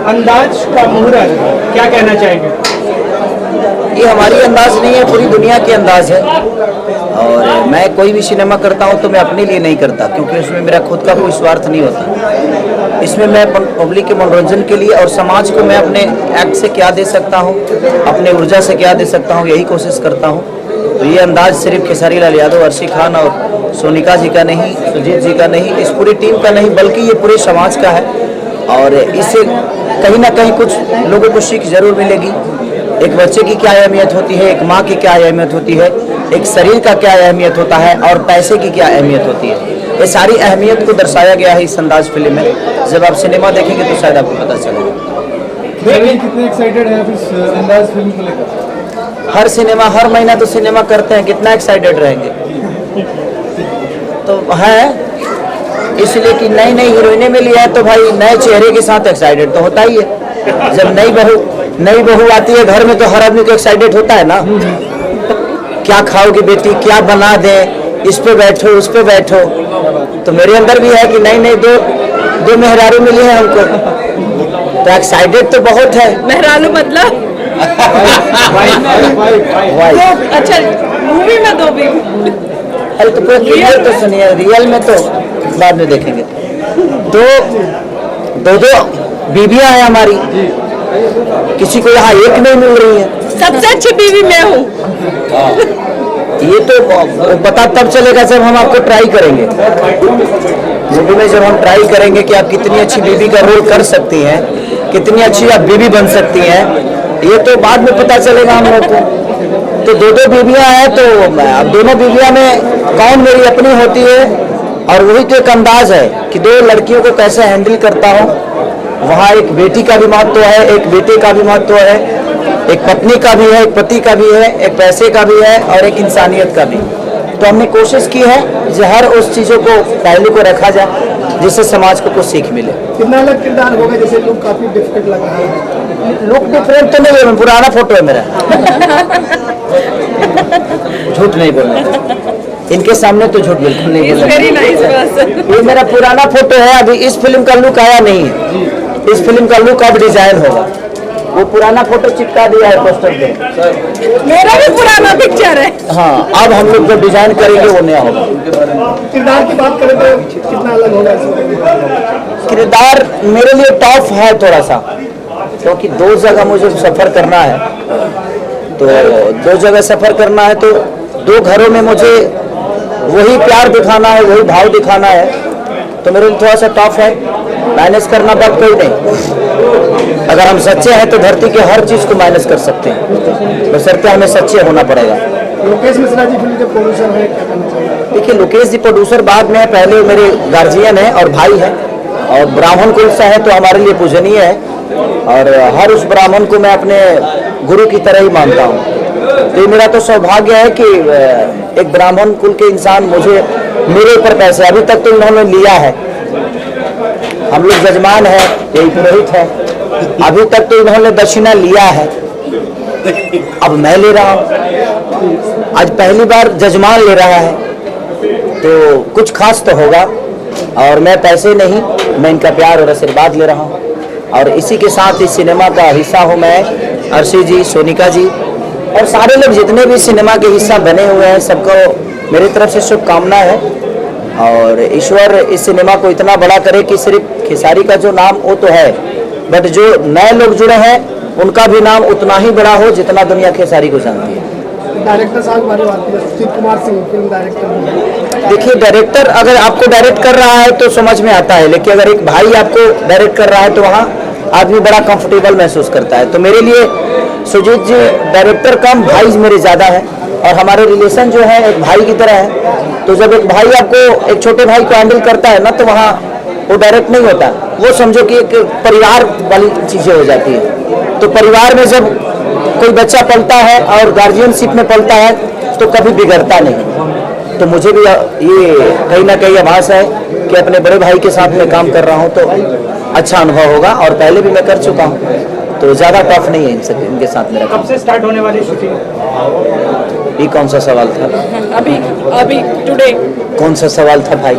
अंदाज का मुहूर्त, क्या कहना चाहेंगे? ये हमारी अंदाज नहीं है, पूरी दुनिया की अंदाज है। और मैं कोई भी सिनेमा करता हूँ तो मैं अपने लिए नहीं करता, क्योंकि उसमें मेरा खुद का कोई स्वार्थ नहीं होता। इसमें मैं पब्लिक के मनोरंजन के लिए और समाज को मैं अपने एक्ट से क्या दे सकता हूँ, अपने ऊर्जा से क्या दे सकता हूँ, यही कोशिश करता हूँ। तो ये अंदाज सिर्फ खेसारी लाल यादव, अर्शी खान और सोनिका जी का नहीं, सुजीत जी का नहीं, इस पूरी टीम का नहीं, बल्कि ये पूरे समाज का है। और इससे कहीं ना कहीं कुछ लोगों को सीख जरूर मिलेगी। एक बच्चे की क्या अहमियत होती है, एक माँ की क्या अहमियत होती है, एक शरीर का क्या अहमियत होता है और पैसे की क्या अहमियत होती है। ये सारी अहमियत को दर्शाया गया है इस अंदाज फिल्म में। जब आप सिनेमा देखेंगे तो शायद आपको पता चलेगा। कितने एक्साइटेड हैं आप इस अंदाज फिल्म को लेकर? हर सिनेमा, हर महीना तो सिनेमा करते हैं, कितना एक्साइटेड रहेंगे। तो है इसलिए कि नई नई हीरोइने मिली है तो भाई नए चेहरे के साथ एक्साइटेड तो होता ही है। जब नई बहू आती है घर में तो हर आदमी को एक्साइटेड होता है ना। क्या खाओगी बेटी, क्या बना दे, इस पे बैठो उस पे बैठो। तो मेरे अंदर भी है कि नई दो मेहरारू मिली है हमको, तो एक्साइटेड तो बहुत है। मेहरारू मतलब अच्छा, मूवी में दो भी? अरे तो पूरा क्लियर तो सुनिए, रियल में तो बाद में देखेंगे। दो बीबियां हैं हमारी, किसी को यहाँ एक नहीं मिल रही है। सबसे अच्छी बीवी मैं हूँ। ये तो पता तब चलेगा जब हम आपको ट्राई करेंगे। मूवी में जब हम ट्राई करेंगे कि आप कितनी अच्छी बीवी का रोल कर सकती हैं, कितनी अच्छी आप बीवी बन सकती हैं, ये तो बाद में पता चलेगा हम लोग को। तो दो बीवियां हैं, तो अब दोनों बीवियां में कौन मेरी अपनी होती है, और वही तो एक अंदाज है कि दो लड़कियों को कैसे हैंडल करता हूँ। वहाँ एक बेटी का भी महत्व है, एक बेटे का भी महत्व है, एक पत्नी का भी है, एक पति का भी है, एक पैसे का भी है और एक इंसानियत का भी। तो हमने कोशिश की है कि हर उस चीज़ों को पहलू को रखा जाए जिससे समाज को कुछ सीख मिले। कितना अलग किरदार होगा? जैसे लुक काफी डिफरेंट लग रहा है। लुक डिफरेंट तो नहीं है, पुराना फोटो है मेरा। झूठ नहीं बोलना, इनके सामने तो झूठ बिल्कुल नहीं बोलना। ये मेरा पुराना फोटो है, अभी इस फिल्म का लुक आया नहीं है। इस फिल्म का लुक अब डिजाइन होगा। वो पुराना फोटो चिपका दिया है पोस्टर पे। मेरा भी पुराना पिक्चर है। हाँ, अब हम लोग जो डिजाइन करेंगे वो नया होगा। किरदार की बात करें तो कितना अलग होगा? किरदार मेरे लिए टफ है थोड़ा सा, क्योंकि दो जगह मुझे सफर करना है। तो दो जगह सफर करना है तो दो घरों में मुझे वही प्यार दिखाना है, वही भाव दिखाना है। तो मेरे लिए थोड़ा सा टफ है, मैनेज करना बात कोई नहीं। अगर हम सच्चे हैं तो धरती के हर चीज को मैनेज कर सकते हैं, बशर्ते हमें सच्चे होना पड़ेगा। लोकेश मिश्रा जी फिल्म के प्रोड्यूसर हैं, क्या कहना चाहिए? देखिए, लोकेश जी प्रोड्यूसर बाद में है, पहले मेरे गार्जियन है और भाई है, और ब्राह्मण कुल से है तो हमारे लिए पूजनीय है। और हर उस ब्राह्मण को मैं अपने गुरु की तरह ही मानता हूँ। तो मेरा तो सौभाग्य है कि एक ब्राह्मण कुल के इंसान मुझे मेरे ऊपर पैसे अभी तक तो इन्होंने लिया है। हम लोग जजमान है, यही पुरोहित है, अभी तक तो इन्होंने दक्षिणा लिया है, अब मैं ले रहा हूँ। आज पहली बार जजमान ले रहा है, तो कुछ खास तो होगा। और मैं पैसे नहीं, मैं इनका प्यार और आशीर्वाद ले रहा हूँ। और इसी के साथ इस सिनेमा का हिस्सा हूँ मैं, अर्शी जी, सोनिका जी और सारे लोग जितने भी सिनेमा के हिस्सा बने हुए हैं, सबको मेरी तरफ से शुभकामना है। और ईश्वर इस सिनेमा को इतना बड़ा करे कि सिर्फ खेसारी का जो नाम वो तो है, बट जो नए लोग जुड़े हैं उनका भी नाम उतना ही बड़ा हो जितना दुनिया खेसारी को जानती है। डायरेक्टर साहब हमारे बात करें, सुजीत कुमार सिंह फिल्म डायरेक्टर। देखिए, डायरेक्टर अगर आपको डायरेक्ट कर रहा है तो समझ में आता है, लेकिन अगर एक भाई आपको डायरेक्ट कर रहा है तो वहाँ आदमी बड़ा कंफर्टेबल महसूस करता है। तो मेरे लिए सुजीत जी डायरेक्टर कम, भाई मेरे ज़्यादा है, और हमारे रिलेशन जो है एक भाई की तरह है। तो जब एक भाई आपको एक छोटे भाई को हैंडल करता है ना, तो वहाँ वो डायरेक्ट नहीं होता, वो समझो कि एक परिवार वाली चीज़ें हो जाती है। तो परिवार में जब कोई बच्चा पलता है और गार्जियनशिप में पलता है तो कभी बिगड़ता नहीं। तो मुझे भी ये कहीं ना कहीं आभास है कि अपने बड़े भाई के साथ में काम कर रहा हूँ तो अच्छा अनुभव होगा, और पहले भी मैं कर चुका हूँ, तो ज़्यादा टफ नहीं है इनके साथ मेरा। कब से स्टार्ट होने वाली शूटिंग? ये कौन सा सवाल था? अभी टुडे। कौन सा सवाल था भाई?